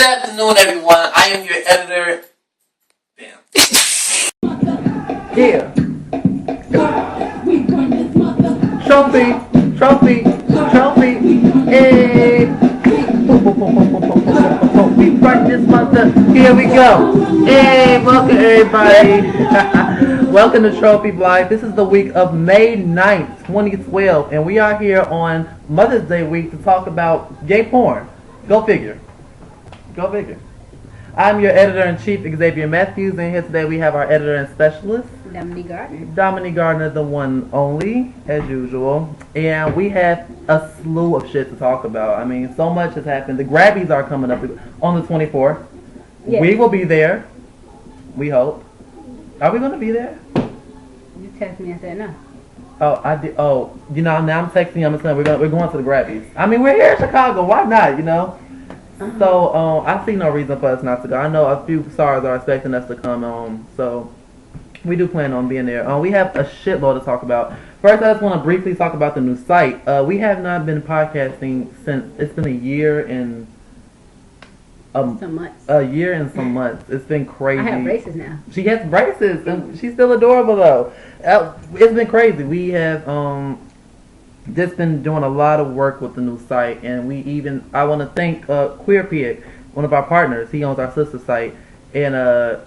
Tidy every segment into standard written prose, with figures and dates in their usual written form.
Good afternoon, everyone. I am your editor. Damn. Yeah. Trophy. Hey. We run this mother. Here we go. Hey, welcome everybody. Welcome to TrophyBlog. This is the week of May 9th, 2012, and we are here on Mother's Day week to talk about gay porn. Go figure. I'm your editor-in-chief, Xavier Matthews, and here today we have our editor and specialist, Dominic Gardner, the one only, as usual. And we have a slew of shit to talk about. I mean, so much has happened. The Grabbies are coming up on the 24th. Yes. We will be there. We hope. Are we going to be there? You text me and said no. Oh, I did. Oh, you know, now I'm texting you. I'm saying we're going to the Grabbies. I mean, we're here in Chicago. Why not? You know. So I see no reason for us not to go. I know a few stars are expecting us to come. So we do plan on being there. We have a shitload to talk about. First, I just want to briefly talk about the new site. We have not been podcasting since it's been a year and some months. A year and some months. It's been crazy. I have braces now. She has braces, and she's still adorable though. It's been crazy. We have just been doing a lot of work with the new site, and I want to thank QueerPig, one of our partners. He owns our sister site, and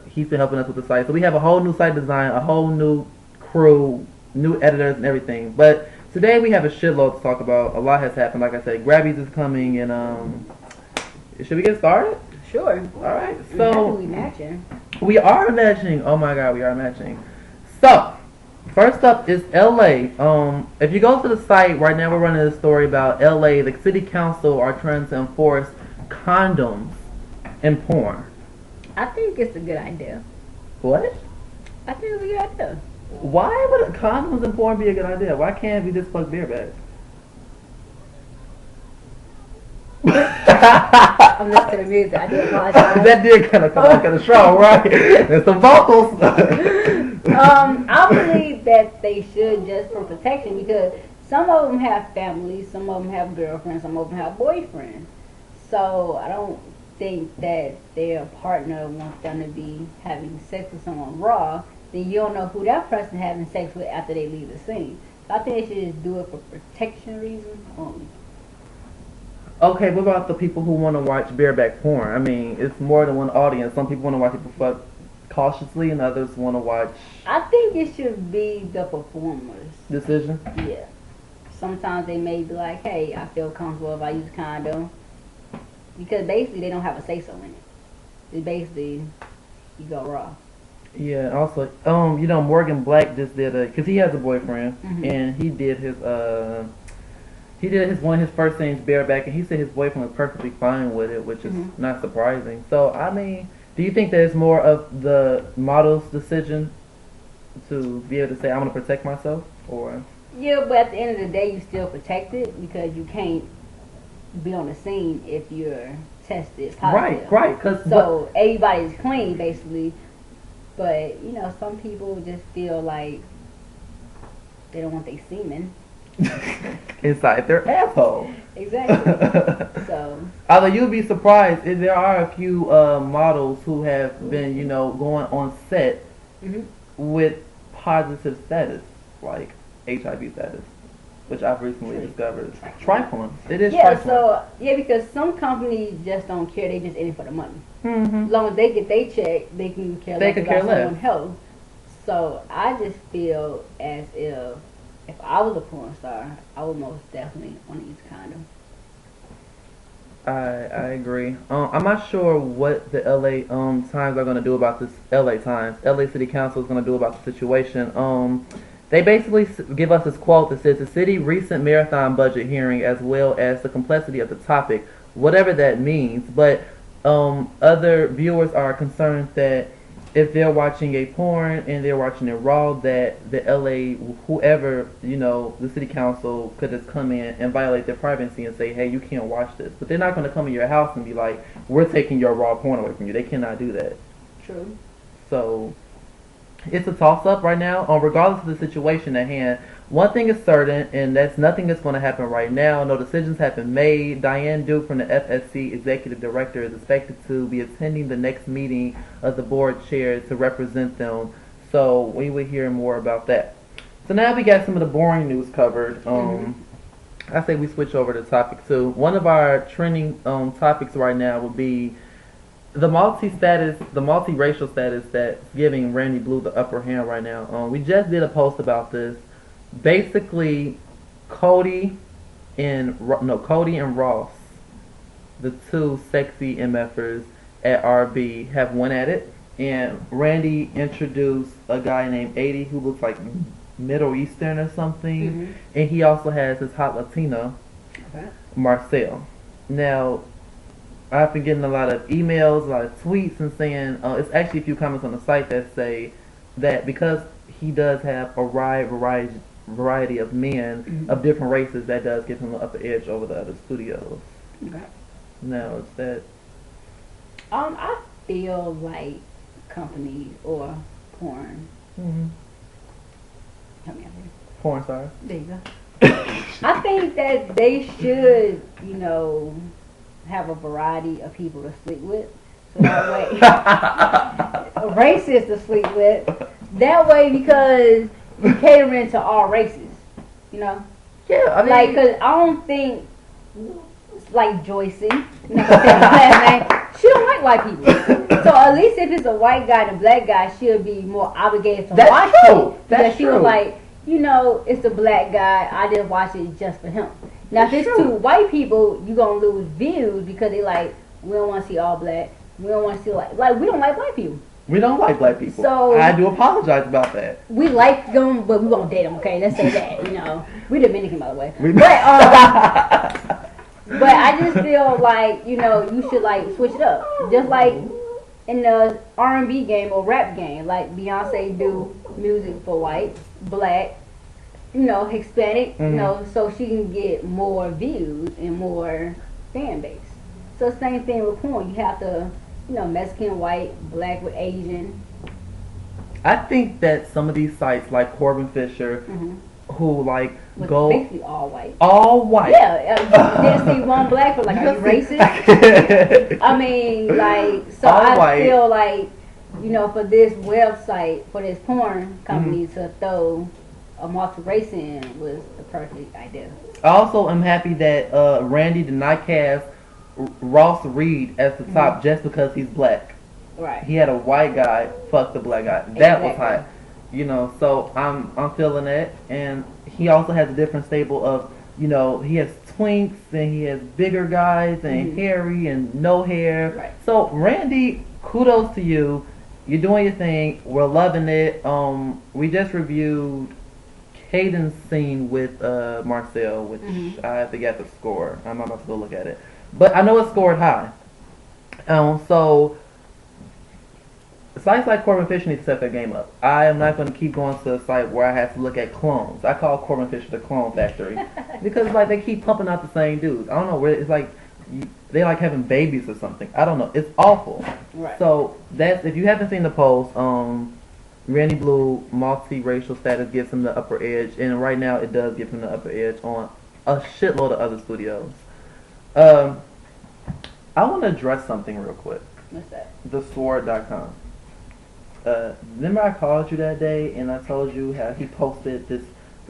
he's been helping us with the site. So we have a whole new site design, a whole new crew, new editors and everything. But today we have a shitload to talk about. A lot has happened. Like I said, Grabbies is coming, and should we get started? Sure. All right. So we matching. We are matching. Oh my God, we are matching. So first up is LA. If you go to the site right now, we're running a story about LA. The city council are trying to enforce condoms in porn. I think it's a good idea. What? I think it's a good idea. Why would condoms in porn be a good idea? Why can't we just fuck bareback? I'm listening to the music. I do apologize. That did kind of come out kind of strong, right? There's some vocals. I believe that they should, just for protection, because some of them have families, some of them have girlfriends, some of them have boyfriends. So I don't think that their partner wants them to be having sex with someone raw. Then you don't know who that person having sex with after they leave the scene. So I think they should just do it for protection reasons only. Okay, what about the people who want to watch bareback porn? I mean, it's more than one audience. Some people want to watch people fuck cautiously, and others want to watch. I think it should be the performer's decision. Yeah. Sometimes they may be like, hey, I feel comfortable if I use condom. Because basically they don't have a say-so in it. It's basically, you go raw. Yeah, also, you know, Morgan Black just did because he has a boyfriend, and he did one of his first scenes bareback, and he said his boyfriend was perfectly fine with it, which is not surprising. So, I mean, do you think that it's more of the model's decision to be able to say, I'm going to protect myself, or? Yeah, but at the end of the day, you still protected because you can't be on the scene if you're tested positive. Right. So everybody's clean, basically. But, you know, some people just feel like they don't want their semen inside their asshole. Exactly. So, although you'd be surprised, there are a few models who have been, you know, going on set with positive status, like HIV status, which I've recently discovered. Trifling. It is trifling. So, because some companies just don't care. They just in it for the money. As long as they get their check, they can care less about someone's health. So, I just feel as if I was a porn star, I would most definitely want to use a condom. I agree. I'm not sure what the LA Times are going to do about this. LA Times, LA City Council is going to do about the situation. They basically give us this quote that says, the city recent marathon budget hearing as well as the complexity of the topic, whatever that means. But other viewers are concerned that if they're watching a porn and they're watching it raw, that the LA, whoever, you know, the city council could just come in and violate their privacy and say, hey, you can't watch this. But they're not going to come in your house and be like, we're taking your raw porn away from you. They cannot do that. True. So it's a toss-up right now. Regardless of the situation at hand, One thing is certain, and that's nothing that's going to happen right now. No decisions have been made. Diane Duke from the FSC Executive Director is expected to be attending the next meeting of the board chair to represent them. So we will hear more about that. So now we got some of the boring news covered. I say we switch over to topic 2. One of our trending topics right now would be the multi-racial status that's giving Randyblue the upper hand right now. We just did a post about this. Basically, Cody and Ross, the two sexy MFers at RB, have went at it, and Randy introduced a guy named 80 who looks like Middle Eastern or something, and he also has his hot Latina, Marcel. Now, I've been getting a lot of emails, a lot of tweets, and saying it's actually a few comments on the site that say that because he does have a wide variety of men of different races, that does give him the upper edge over the other studios. Okay. Now, is that? I feel like companies or porn. Help me out here. Porn stars. There you go. I think that they should, have a variety of people to sleep with. So that way, a racist to sleep with. That way, because you're catering to all races, Yeah, I mean, like, cause I don't think, like Joycey, she don't like white people. So at least if it's a white guy and a black guy, she'll be more obligated to watch it. Because she was like, it's the black guy, I just watch it just for him. Now, if it's two white people, you're going to lose views because they like, we don't want to see all black. We don't want to see like we don't like black people. We don't like black people. So I do apologize about that. We like them, but we won't date them, okay? Let's say that, We Dominican, by the way. But I just feel like, you should like switch it up. Just like in the R&B game or rap game, like Beyonce do music for white, black, Hispanic, so she can get more views and more fan base. So same thing with porn. You have to, Mexican, white, black with Asian. I think that some of these sites like Corbinfisher, who like With go basically all white. All white. Yeah, you didn't see one black, but like, are you racist? I mean, like, so all I white. feel like, for this website, for this porn company to throw a multi-race in was the perfect idea. I also am happy that Randy did not cast Ross Reed as the top just because he's black. Right. He had a white guy fuck the black guy. That was hot. So I'm feeling that, and he also has a different stable of, he has twinks and he has bigger guys and hairy and no hair. Right. So Randy, kudos to you. You're doing your thing. We're loving it. We just reviewed Caden's scene with Marcel, which I forget the score. I'm about to go look at it, but I know it scored high. So sites like Corbinfisher need to set their game up. I am not going to keep going to a site where I have to look at clones. I call Corbinfisher the clone factory because like they keep pumping out the same dudes. I don't know where it's like they like having babies or something. I don't know. It's awful. Right. So that's, if you haven't seen the post, Randyblue multi-racial status gives him the upper edge, and right now it does give him the upper edge on a shitload of other studios. I want to address something real quick. What's that? TheSword.com. Remember I called you that day and I told you how he posted this,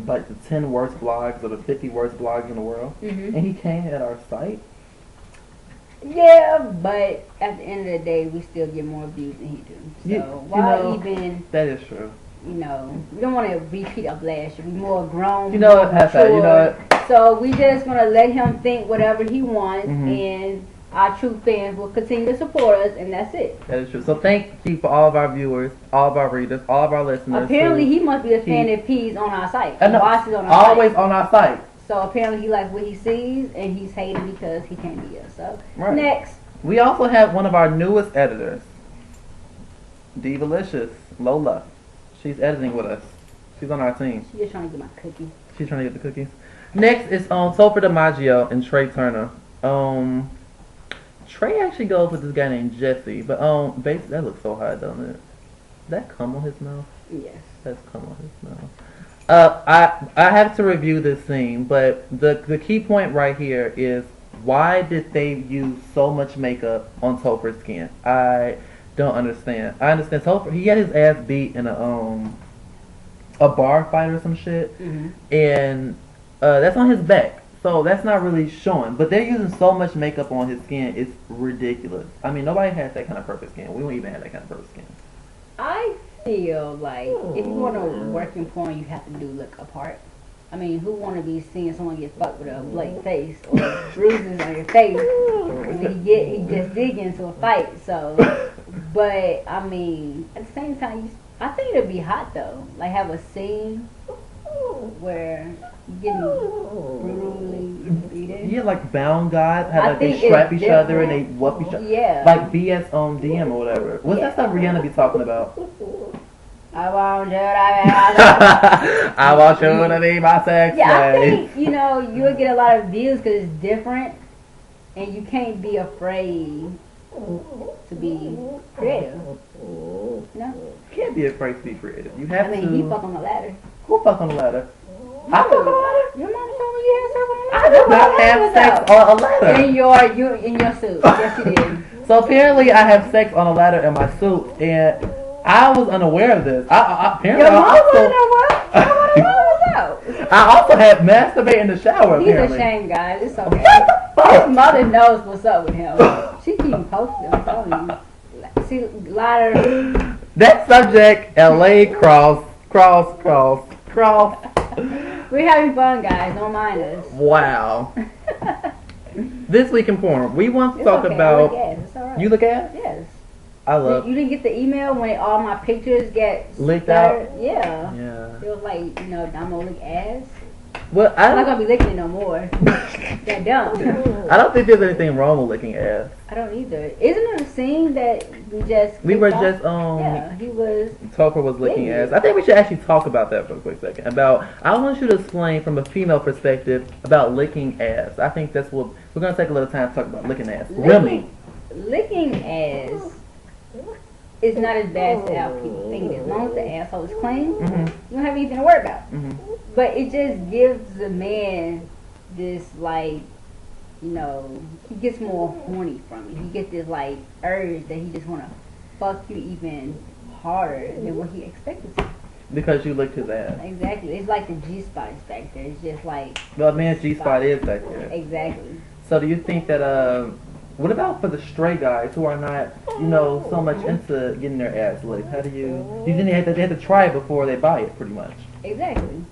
like the 10 worst blogs or the 50 worst blogs in the world, and he came at our site? Yeah, but at the end of the day, we still get more views than he do. So why even? That is true. We don't want to repeat of last year. We more grown. So we just gonna let him think whatever he wants, and our true fans will continue to support us, and that's it. That is true. So thank you for all of our viewers, all of our readers, all of our listeners. Apparently, he must be a fan if he's on our site. Watches on our always site. On our site. So apparently he likes what he sees, and he's hating because he can't be us. So next. We also have one of our newest editors, Divalicious, Lola. She's editing with us. She's on our team. She's just trying to get my cookie. She's trying to get the cookies. Next is Topher DiMaggio and Trey Tunner. Trey actually goes with this guy named Jesse, but basically that looks so hot, doesn't it? That cum on his mouth? Yes. That's cum on his mouth. I have to review this scene, but the key point right here is why did they use so much makeup on Topher's skin? I don't understand. I understand Topher. He had his ass beat in a bar fight or some shit, and that's on his back. So that's not really showing. But they're using so much makeup on his skin, it's ridiculous. I mean, nobody has that kind of perfect skin. We don't even have that kind of perfect skin. I feel like if you want to work in porn, you have to do look apart. I mean, who want to be seeing someone get fucked with a bloody face or bruises on your face when he just dig into a fight? So, but I mean, at the same time, I think it'd be hot though. Like have a scene where you getting brutally beaten. Yeah, like bound guys, how like they strap each other and they whoop each other. Yeah. Like BS on DM or whatever. What's that stuff Rihanna be talking about? I want you to I want you to be my sex. Yeah, I think, you'll get a lot of views because it's different and you can't be afraid to be creative. No? You can't be afraid to be creative. You have to. he fuck on the ladder. Who fuck on the ladder? I fuck on the ladder? Your mom told me you had sex on the I ladder. did not have sex on a ladder. In your suit. Yes, you did. So apparently I have sex on a ladder in my suit, and I was unaware of this. Apparently Your mom wasn't aware? I also had masturbate in the shower. He's apparently. ashamed, guys. It's okay. What the fuck? His mother knows what's up with him. She keep posting. I'm telling you. See, ladder. That subject, LA cross. We're having fun, guys. Don't mind us. Wow. This week in porn, we want to talk okay. about. I look ass. It's all right. You look at? Yes. I love. You didn't get the email when all my pictures get Leaked out? Yeah. Yeah. It was like, I'm gonna lick ass. Well, I'm not gonna be licking it no more. That dumb. I don't think there's anything wrong with licking ass. I don't either. Isn't it a scene that we were off? just Yeah, he was. Topher was licking ass. I think we should actually talk about that for a quick second. I want you to explain from a female perspective about licking ass. I think that's what we're gonna take a little time to talk about licking ass. Licking ass is not as bad as how people think it is. As long as the asshole is clean, you don't have anything to worry about. But it just gives the man this he gets more horny from it. He gets this urge that he just wanna fuck you even harder than what he expected to. Because you licked his ass. Exactly. It's like the G-spot is back there. It's just like... Well, man's G-spot is back there. Exactly. So do you think that, what about for the stray guys who are not, so much into getting their ass licked? How do you think they have to try it before they buy it, pretty much? Exactly.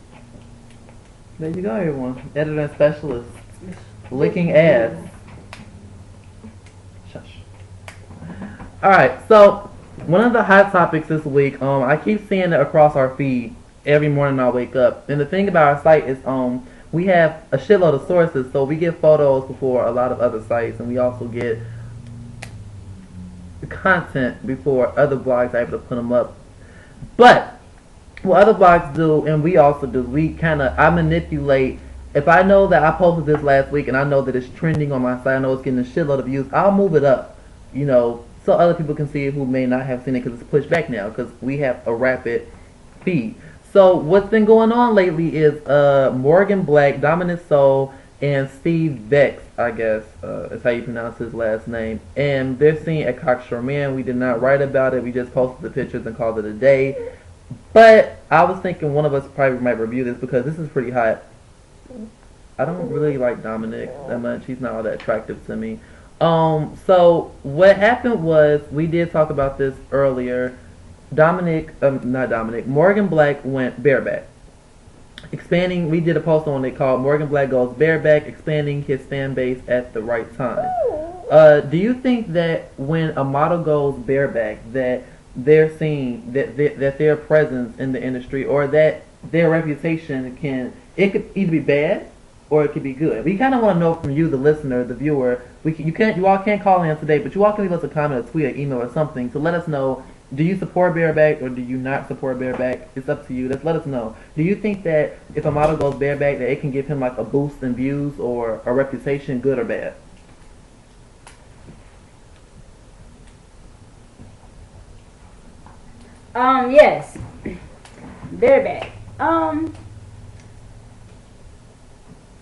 There you go, everyone. Editor and specialist. Licking ass. Shush. Alright, so one of the hot topics this week, I keep seeing it across our feed every morning I wake up. And the thing about our site is we have a shitload of sources, so we get photos before a lot of other sites, and we also get content before other blogs are able to put them up. But what other blogs do, and we also do, I manipulate. If I know that I posted this last week and I know that it's trending on my site, I know it's getting a shitload of views, I'll move it up, so other people can see it who may not have seen it because it's pushed back now because we have a rapid feed. So what's been going on lately is Morgan Black, Dominic Sol, and Steve Vex, I guess is how you pronounce his last name. And they're seen at Cocksure Man. We did not write about it. We just posted the pictures and called it a day. But I was thinking one of us probably might review this because this is pretty hot. I don't really like Dominic that much. He's not all that attractive to me. So what happened was, we did talk about this earlier. Morgan Black went bareback. Expanding, we did a post on it called Morgan Black Goes Bareback, Expanding His Fan Base at the Right Time. Do you think that when a model goes bareback, that they're seen, that their presence in the industry, or that their reputation it could either be bad or it could be good? We kind of want to know from you, the listener, the viewer. You all can't call in today, but you all can leave us a comment, a tweet, an email, or something to let us know. Do you support bareback or do you not support bareback? It's up to you. Just let us know. Do you think that if a model goes bareback, that it can give him a boost in views or a reputation, good or bad? Yes. Bareback.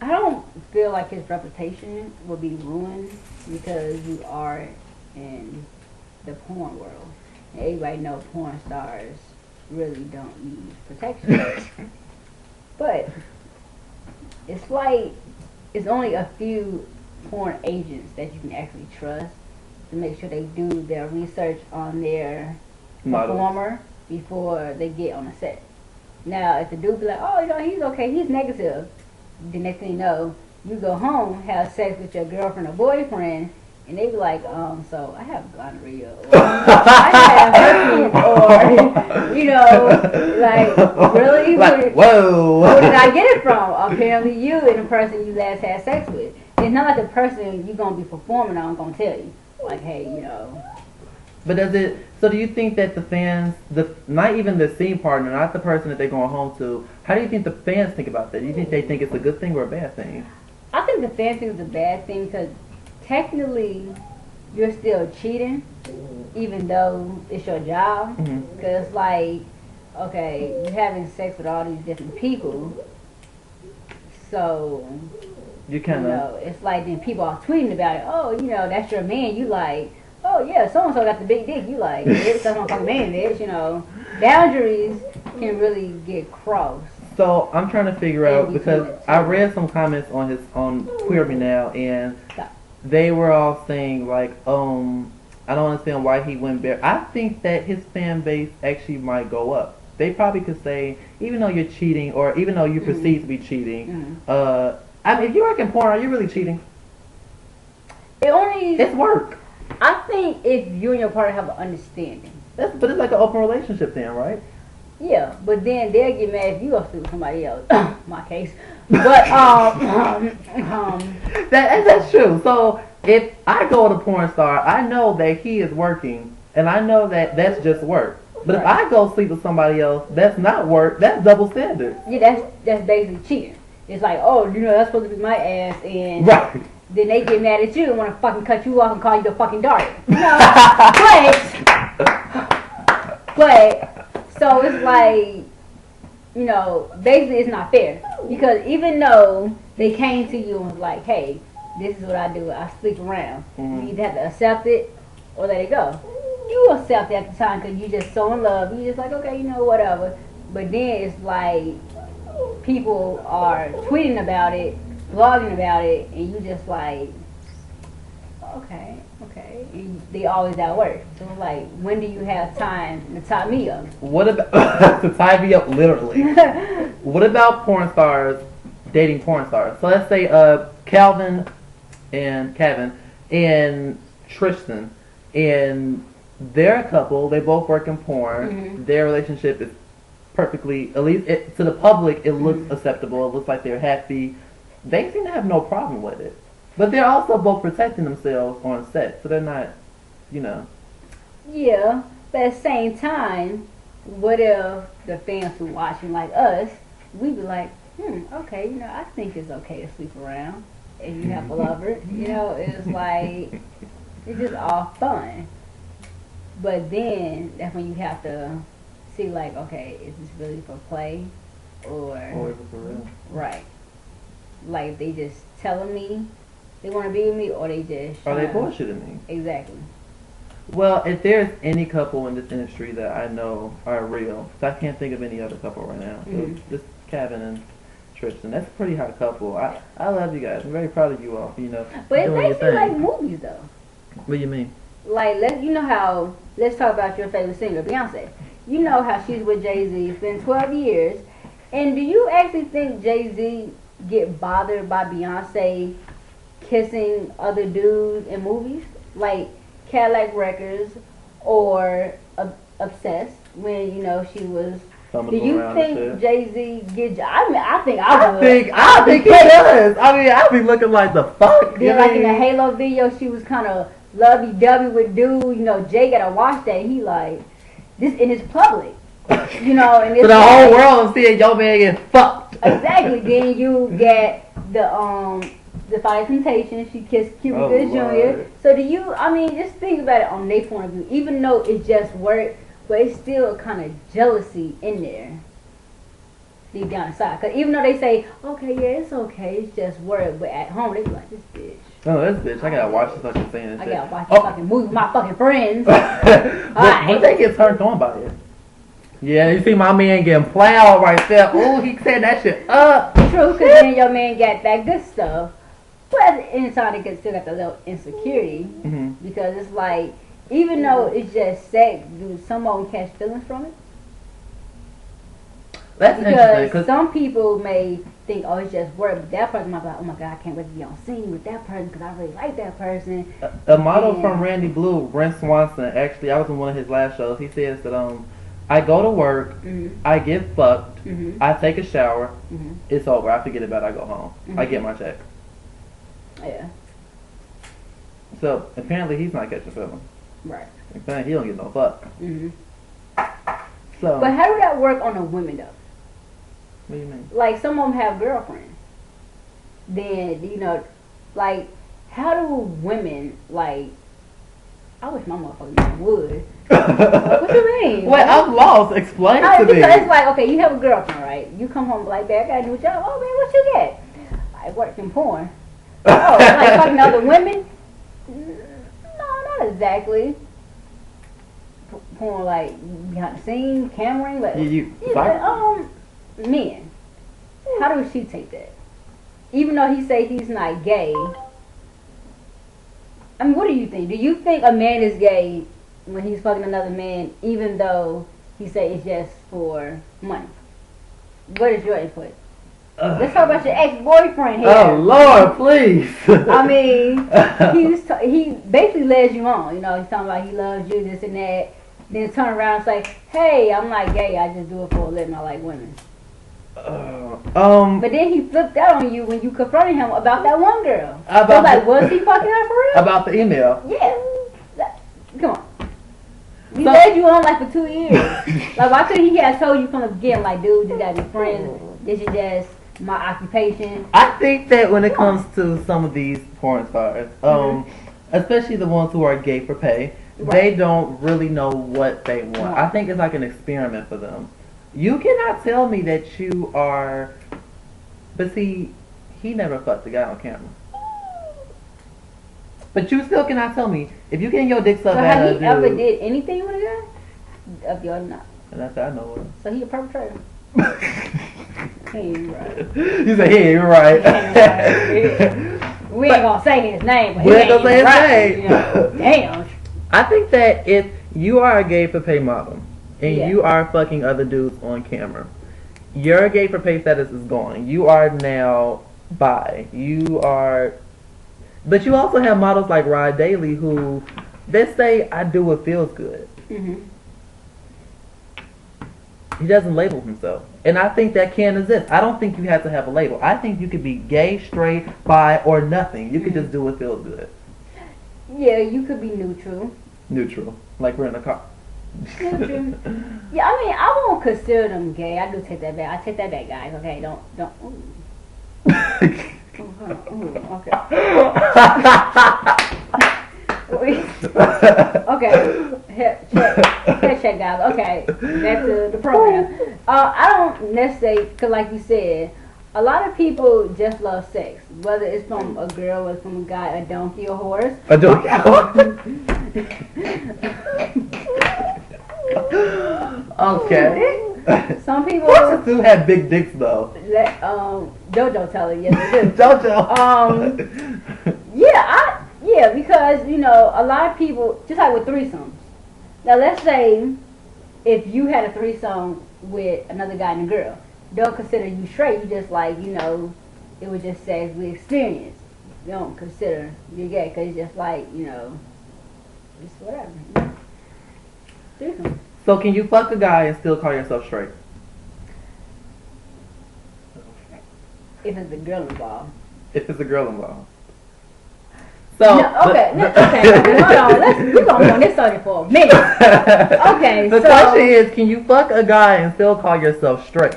I don't feel like his reputation will be ruined because you are in the porn world. And everybody knows porn stars really don't need protection. But it's like it's only a few porn agents that you can actually trust to make sure they do their research on their performer before they get on the set. Now, if the dude be like, oh, you know, he's okay, he's negative, the next thing you know, you go home, have sex with your girlfriend or boyfriend, and they be like, so I have gonorrhea, or I have herpes, or, you know, like, really? Like, whoa. Where did I get it from? Apparently you and the person you last had sex with. It's not like the person you're going to be performing on going to tell you. Like, hey, you know. But so do you think that the fans, not even the scene partner, not the person that they're going home to, how do you think the fans think about that? Do you think they think it's a good thing or a bad thing? I think the fans think it's a bad thing because technically you're still cheating even though it's your job. Because it's like, okay, you're having sex with all these different people. So, You kind of, know, it's like then people are tweeting about it. Oh, you know, that's your man. You like, oh yeah, so and so got the big dick. You like, it's some fucking man, bitch. You know, boundaries can really get crossed. So I'm trying to figure out because I read some comments on QueerMeNow and they were all saying like, I don't understand why he went bare. I think that his fan base actually might go up. They probably could say, even though you're cheating or even though you perceive to be cheating, I mean, if you work in porn, are you really cheating? It's work. I think if you and your partner have an understanding. But it's like an open relationship then, right? Yeah, but then they'll get mad if you go sleep with somebody else. My case. But, That's true. So, if I go with a porn star, I know that he is working, and I know that that's just work. But if I go sleep with somebody else, that's not work, that's double standard. Yeah, that's basically cheating. It's like, oh, you know, that's supposed to be my ass, and right. Then they get mad at you and want to fucking cut you off and call you the fucking dart. You know? but, so it's like, you know, basically it's not fair. Because even though they came to you and was like, hey, this is what I do, I sleep around. You either have to accept it or let it go. You accept it at the time because you're just so in love. You're just like, okay, you know, whatever. But then it's like, people are tweeting about it, blogging about it, and you just like, okay. And they always at work. So it's like, when do you have time to tie me up? What about, to tie me up literally? What about porn stars dating porn stars? So let's say Cavin and Tristan, and they're a couple, they both work in porn, their relationship is perfectly, at least to the public, it looks acceptable, it looks like they're happy. They seem to have no problem with it. But they're also both protecting themselves on set, so they're not, you know. Yeah, but at the same time, what if the fans who watching like us, we be like, okay, you know, I think it's okay to sleep around if you have a lover. You know, it's like, it's just all fun. But then, that's when you have to see like, okay, is this really for play? Or is it for real? Right. Like, they just telling me they want to be with me, or they just... Are they bullshitting me? Exactly. Well, if there's any couple in this industry that I know are real, because I can't think of any other couple right now. So just Cavin and Tristan. That's a pretty hot couple. I love you guys. I'm very proud of you all, you know. But it's actually like movies, though. What do you mean? Like, let's talk about your favorite singer, Beyonce. You know how she's with Jay-Z. It's been 12 years. And do you actually think Jay-Z get bothered by Beyonce kissing other dudes in movies? Like Cadillac Records or Obsessed, when, you know, she was... Do you think Jay-Z gets... I think I would. I think he does. I mean, I'd be looking like the fuck. Then, like in the Halo video, she was kind of lovey-dovey with dude. You know, Jay gotta watch that. He like, this, and it's public. You know, and it's so the whole world seeing your man get fucked. Exactly. Then you get the Fire Temptation. She kissed Cuba Gooding Jr. So do you? I mean, just think about it on their point of view. Even though it's just work, but it's still kind of jealousy in there. deep down inside. Because even though they say, okay, yeah, it's okay, it's just work, but at home they be like, this bitch. Oh, this bitch, I gotta watch this fucking scene and I shit. gotta watch this fucking movie with my fucking friends. But they get turned on by it. Yeah, you see my man getting plowed right there. Ooh, he said that shit up. True, because then your man got that good stuff. But inside they still got the little insecurity. Mm-hmm. Because it's like, even though it's just sex, do some of them catch feelings from it? That's interesting. Because some people may think, oh, it's just work. But that person might be like, oh my God, I can't wait to be on scene with that person because I really like that person. A model from Randyblue, Brent Swanson, actually, I was in one of his last shows. He says that I go to work, I get fucked, I take a shower, it's over. I forget about it, I go home. I get my check. Yeah. So, apparently he's not catching feelings. Right. Apparently he don't get no fuck. So, but how do that work on the women, though? what do you mean? Like, some of them have girlfriends. Then, you know, like, how do women, like, I wish my motherfucking man would. Like, what you mean? Wait, I'm lost. Explain to me. Because it's like, okay, you have a girlfriend, right? You come home like, babe, I gotta do a job. Oh, man, what you get? I work in porn. Oh, like fucking other women? No, not exactly. Porn, like, behind the scene, cameraing, like, men. How does she take that? Even though he say he's not gay, I mean, what do you think? Do you think a man is gay when he's fucking another man, even though he say it's just for money? What is your input? Let's talk about your ex-boyfriend here. Oh Lord, please. I mean, he basically led you on. You know, he's talking about he loves you, this and that. Then turn around and say, "Hey, I'm not gay. I just do it for a living. I like women." But then he flipped out on you when you confronted him about that one girl. So like, was he fucking her for real? About the email. Yeah. Come on. He led you on like for 2 years. Like, why couldn't he have told you from the beginning, like, dude, you gotta be friends. This is just my occupation. I think that when it comes to some of these porn stars, especially the ones who are gay for pay, they don't really know what they want. I think it's like an experiment for them. You cannot tell me that you are, but see, he never fucked a guy on camera. But you still cannot tell me if you getting your dick sucked. So have he ever did anything with a guy? Of your not. And that's I know it. So he a perpetrator. He ain't right. You say he ain't right. He ain't right. We ain't gonna say his name, but we he ain't gonna say his name. You know, damn. I think that if you are a gay for pay model and you are fucking other dudes on camera, your gay for pay status is gone. You are now bi. You are, but you also have models like Rod Daly who they say I do what feels good. He doesn't label himself. And I think that can exist. I don't think you have to have a label. I think you could be gay, straight, bi, or nothing. You could just do what feels good. Yeah, you could be neutral. Neutral. Like we're in a car. Neutral. Yeah, I mean, I won't consider them gay. I do take that back. I take that back, guys. Okay, don't. Okay. Head check, guys. Okay, back to the program. I don't necessarily, because like you said, a lot of people just love sex. Whether it's from a girl or from a guy, a donkey or horse. A donkey Okay. Some people horses do have big dicks though. JoJo tell it, yes they do. JoJo. Yeah, because you know a lot of people just like with threesomes. Now let's say if you had a threesome with another guy and a girl, don't consider you straight. You just like it was just sex we experienced. You don't consider you gay because it's just like just whatever. Threesome. So can you fuck a guy and still call yourself straight? If it's a girl involved. If it's a girl involved. So okay, hold on. We're gonna be on this subject for a minute. Okay, the question is, can you fuck a guy and still call yourself straight?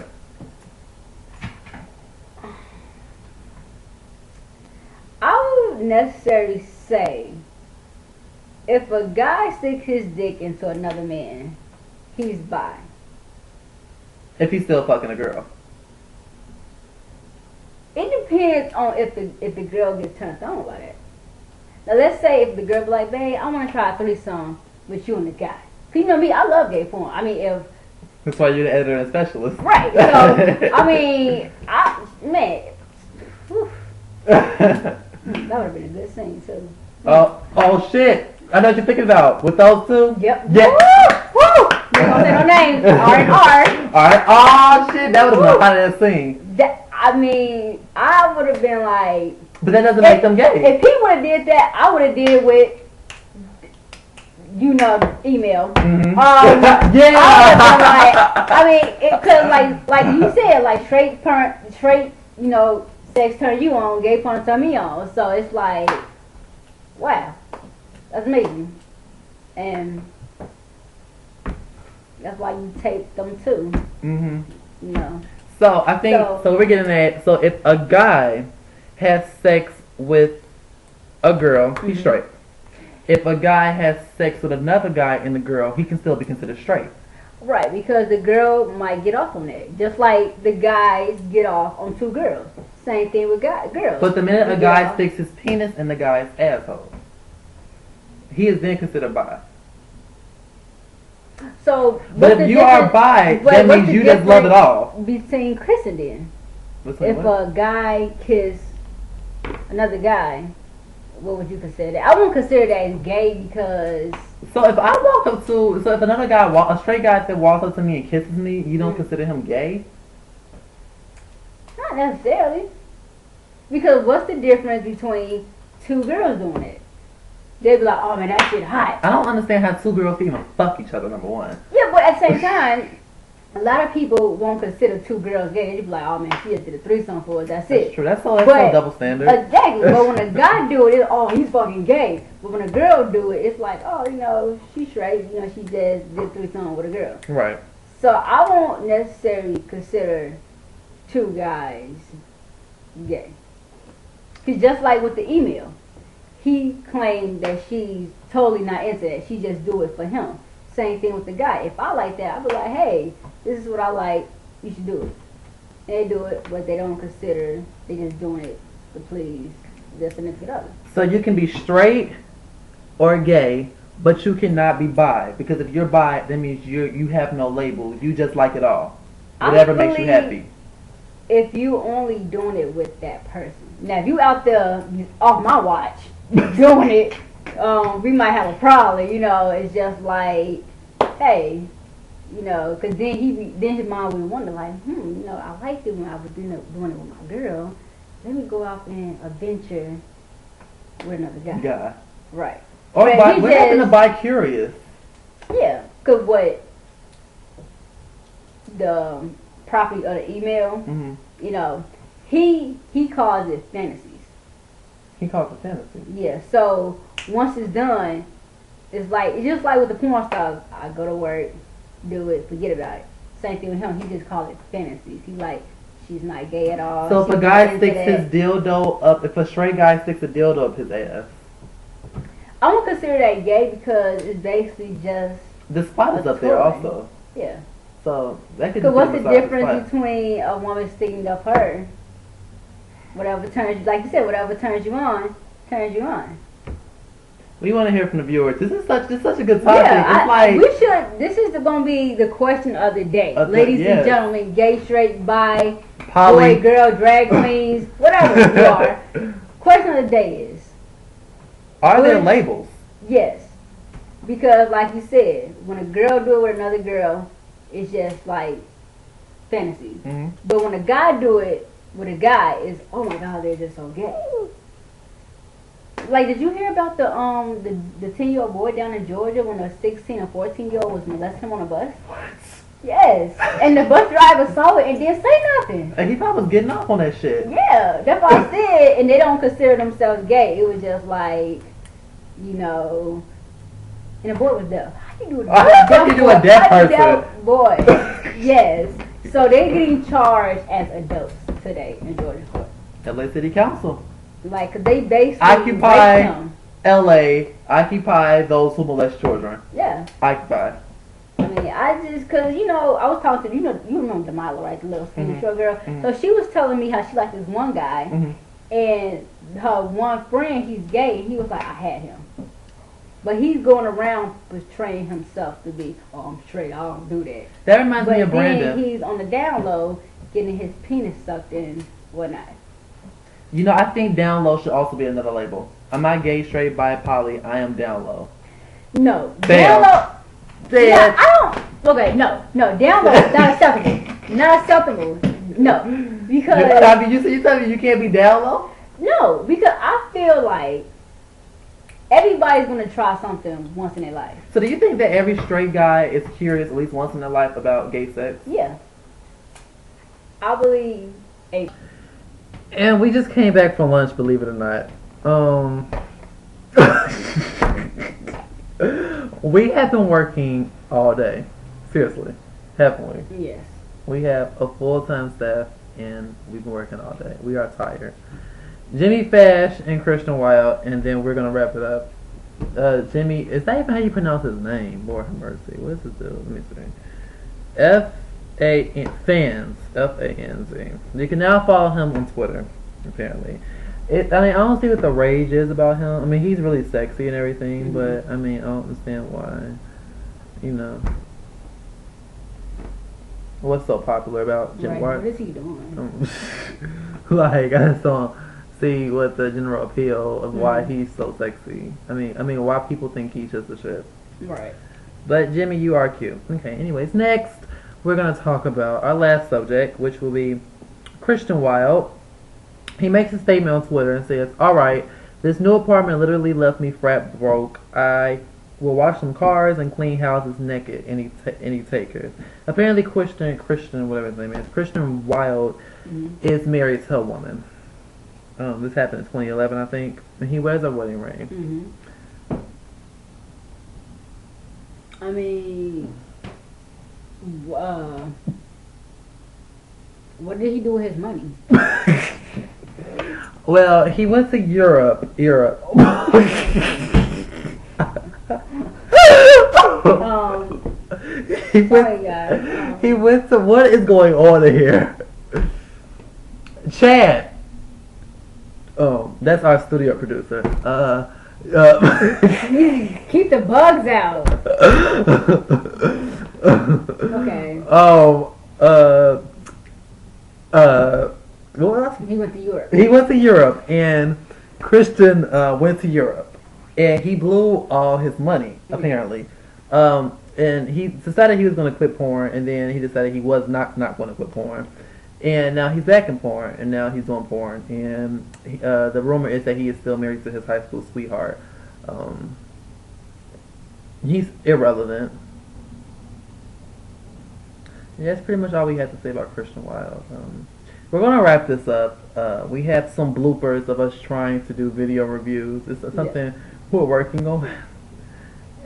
I wouldn't necessarily say if a guy sticks his dick into another man, he's bi. If he's still fucking a girl. It depends on if the girl gets turned on by that. Now let's say if the girl be like, babe, I want to try a threesome with you and the guy. 'Cause you know me, I love gay porn. I mean, if That's why you're the editor and specialist. right, so I mean, whew, that would have been a good scene too. Oh shit! I know what you're thinking about with those two. Yep. Yeah. Woo! Woo! You don't say no names. R&R. Alright. Oh shit! That would have been a hot ass scene. I mean, I would have been like. But that doesn't make them gay. If he would have did that, I would have did with, email. Mm-hmm. Yeah. I mean, cause like you said, like straight, sex turn you on, gay porn turn me on. So it's like, wow, that's amazing, and that's why you tape them too. Mm-hmm. You know. So I think so we're getting at, so if a guy has sex with a girl, he's straight. If a guy has sex with another guy and the girl, he can still be considered straight. Right, because the girl might get off on that. Just like the guys get off on two girls. Same thing with girls. But the minute a guy sticks his penis in the guy's asshole, he is then considered bi. So, but if you are bi, that means you just love it all. Between Chris and then, if a guy kiss another guy, what would you consider that? I won't consider that as gay because. So if I walk up to, so if another guy, a straight guy that walks up to me and kisses me, you don't consider him gay? Not necessarily. Because what's the difference between two girls doing it? They'd be like, oh man, that shit hot. I don't understand how two girls can even fuck each other, number one. Yeah, but at the same time, a lot of people won't consider two girls gay. They'd be like, oh man, she just did a threesome for us, that's it. That's true, that's so double standard. Exactly, but when a guy do it, it's, oh, he's fucking gay. But when a girl do it, it's like, oh, she's straight, she just did threesome with a girl. Right. So I won't necessarily consider two guys gay. Because just like with the email, he claimed that she's totally not into that. She just do it for him. Same thing with the guy. If I like that, I'll be like, hey, this is what I like. You should do it. And they do it, but they don't consider. They just doing it to please their significant other. So you can be straight or gay, but you cannot be bi. Because if you're bi, that means you have no label. You just like it all. Whatever makes you happy. If you only doing it with that person. Now, if you out there off my watch doing it, we might have a problem. It's just like, hey, because then his mom would wonder, like, I liked it when I was doing it with my girl. Let me go out and adventure with another guy. Yeah. Right. Or what happened to bi-curious? Yeah, because the property of the email, he calls it fantasies. He calls it fantasy. Yeah, so once it's done, it's just like with the porn stars. I go to work, do it, forget about it. Same thing with him. He just calls it fantasies. He's like, she's not gay at all. So if a guy sticks his dildo up, if a straight guy sticks a dildo up his ass, I won't consider that gay because it's basically just the spot is up there also. Yeah. So that could. Because what's the difference between a woman sticking up her? Whatever turns, like you said, whatever turns you on, turns you on. We want to hear from the viewers. This is such a good topic. Yeah, this is going to be the question of the day. Ladies and gentlemen, gay, straight, bi, boy, girl, drag queens, whatever you are. Question of the day is, are there labels? Yes. Because like you said, when a girl do it with another girl, it's just like fantasy. Mm-hmm. But when a guy do it with a guy, it's, oh my God, they're just so gay. Like, did you hear about the 10-year-old boy down in Georgia when a 16 or 14-year-old was molesting him on a bus? What? Yes. And the bus driver saw it and didn't say nothing. And he probably was getting off on that shit. Yeah, that's what I said. And they don't consider themselves gay. It was just like, and the boy was deaf. How you do a deaf person? Boy. Yes. So they're getting charged as adults today in Georgia court. LA City Council. Like, they basically occupy LA, occupy those who molest children. Yeah. Occupy. I mean, I just, cause you know, I was talking to you remember Demila, right? The little skinny short girl. So she was telling me how she liked this one guy, and her one friend, he's gay, and he was like, I had him. But he's going around portraying himself to be, oh, I'm straight, I don't do that. That reminds me of Brandon. But then he's on the down low, getting his penis sucked in, whatnot. You know, I think down low should also be another label. I'm not gay, straight, bi, poly. I am down low. No. Damn. Down low. Yeah, I don't. Okay, no. Down low is not acceptable. Not acceptable. No. Because. You tell me you can't be down low? No, because I feel like everybody's going to try something once in their life. So do you think that every straight guy is curious at least once in their life about gay sex? Yeah. I believe. And we just came back from lunch, believe it or not. We have been working all day. Seriously. Haven't we? Yes. We have a full-time staff and we've been working all day. We are tired. Jimmy Fash and Christian Wilde, and then we're gonna wrap it up. Jimmy, is that even how you pronounce his name? Lord have mercy. What is his deal? Let me see. Fans. F-A-N-Z. You can now follow him on Twitter, apparently. I don't see what the rage is about him. I mean, he's really sexy and everything, but I mean, I don't understand why. You know, what's so popular about Jimmy? Right. What is he doing? Like, I just don't see what the general appeal of why he's so sexy. I mean, why people think he's just a shit. Right. But Jimmy, you are cute. Okay. Anyways, next we're gonna talk about our last subject, which will be Christian Wilde. He makes a statement on Twitter and says, "Alright, this new apartment literally left me frat broke. I will wash some cars and clean houses naked. Any takers?" Apparently Christian, whatever his name is, Christian Wilde is married to a woman. This happened in 2011, I think. And he wears a wedding ring. I mean, what did he do with his money? Well, he went to Europe. He went to, what is going on here? Chad. Oh, that's our studio producer. Keep the bugs out. Okay. What else? He went to Europe. He went to Europe, and Christian went to Europe, and he blew all his money apparently. And he decided he was going to quit porn, and then he decided he was not going to quit porn. And now he's back in porn, and now he's doing porn. And the rumor is that he is still married to his high school sweetheart. He's irrelevant. Yeah, that's pretty much all we had to say about Christian Wilde. We're going to wrap this up. We have some bloopers of us trying to do video reviews. It's something we're working on.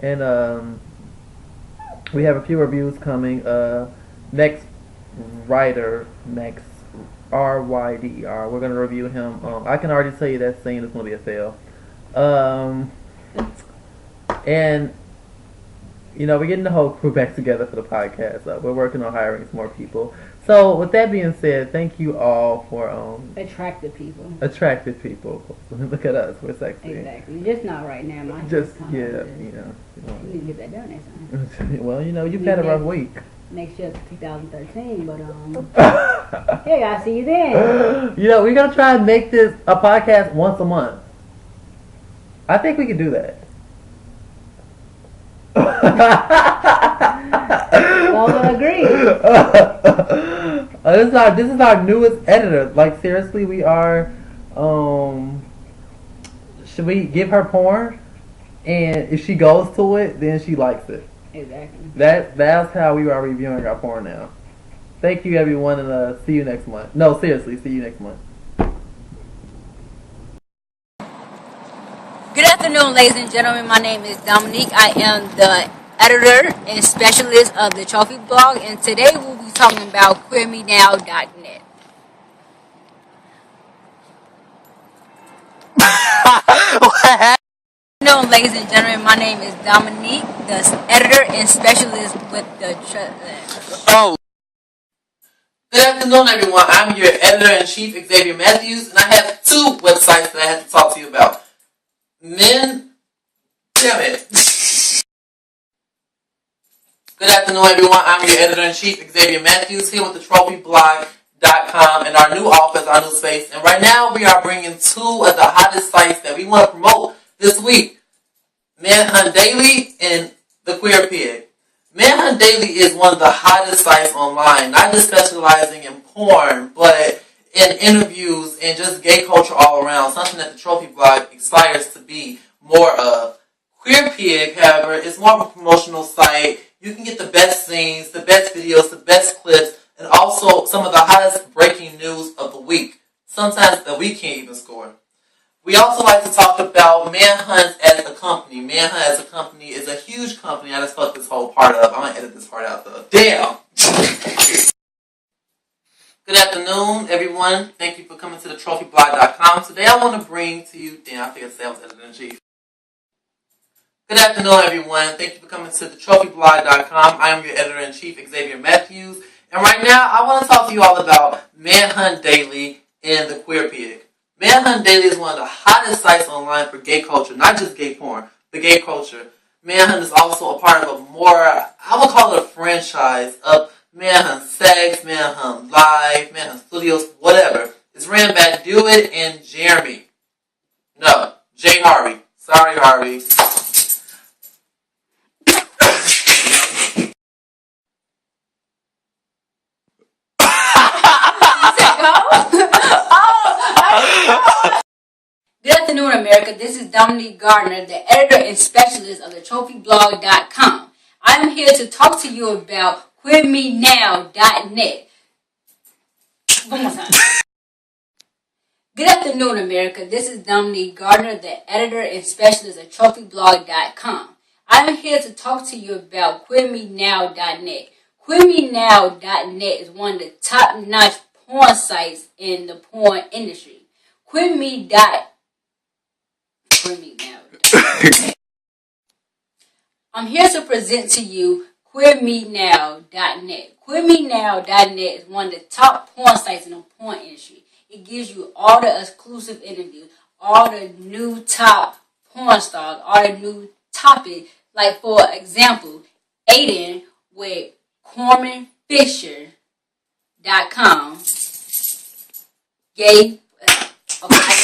And we have a few reviews coming. Next RYDER. We're going to review him. I can already tell you that scene is going to be a fail. And, you know, we're getting the whole crew back together for the podcast. We're working on hiring some more people. So, with that being said, thank you all for... attractive people. Attractive people. Look at us. We're sexy. Exactly. Just not right now. You know. You need to get that done next time. Well, you know, you've had a rough week. Next year, 2013, but, hey, I'll see you then. You know, we're going to try and make this a podcast once a month. I think we can do that. Well, agree. This is our newest editor. Like, seriously, we are. Should we give her porn? And if she goes to it, then she likes it. Exactly. That's how we are reviewing our porn now. Thank you, everyone, and see you next month. No, seriously, see you next month. Good afternoon, ladies and gentlemen. My name is Dominique. I am the editor and specialist of the TrophyBlog, and today we'll be talking about QueerMeNow.net. Hello, ladies and gentlemen. My name is Dominique, the editor and specialist with the. Oh. Good afternoon, everyone. I'm your editor-in-chief, Xavier Matthews, and I have two websites that I have to talk to you about. Damn it. Good afternoon, everyone. I'm your editor-in-chief, Xavier Matthews, here with the TrophyBlog.com and our new office, our new space. And right now, we are bringing two of the hottest sites that we want to promote this week. Manhunt Daily and the QueerPig. Manhunt Daily is one of the hottest sites online, not just specializing in porn, but in interviews and just gay culture all around, something that the TrophyBlog aspires to be more of. QueerPig, however, is more of a promotional site. You can get the best scenes, the best videos, the best clips, and also some of the hottest breaking news of the week, sometimes that we can't even score. We also like to talk about Manhunt as a company. Manhunt as a company is a huge company. I just fucked this whole part up. I'm going to edit this part out though. Damn! Good afternoon, everyone. Thank you for coming to the TrophyBlog.com. Today I want to bring to you... Damn, I think I said I was editor-in-chief. Good afternoon, everyone. Thank you for coming to the TrophyBlog.com. I am your editor-in-chief, Xavier Matthews. And right now, I want to talk to you all about Manhunt Daily and the QueerPig. Manhunt Daily is one of the hottest sites online for gay culture, not just gay porn, but gay culture. Manhunt is also a part of a more, I would call it a franchise of Manhunt Sex, Manhunt Live, Manhunt Studios, whatever. It's ran by Do It and Jeremy. No, Jay Harvey. Sorry, Harvey. Good afternoon, America. This is Dominique Gardner, the editor and specialist of the TrophyBlog.com. I am here to talk to you about QueerMeNow.net. One more time. Good afternoon, America. This is Dominique Gardner, the editor and specialist of TrophyBlog.com. I am here to talk to you about QueerMeNow.net. QueerMeNow.net is one of the top-notch porn sites in the porn industry. QueerMeNow. I'm here to present to you QueerMeNow.net. QueerMeNow.net is one of the top porn sites in the porn industry. It gives you all the exclusive interviews, all the new top porn stars, all the new topics. Like, for example, Aiden with Corbinfisher.com. Gay. Okay,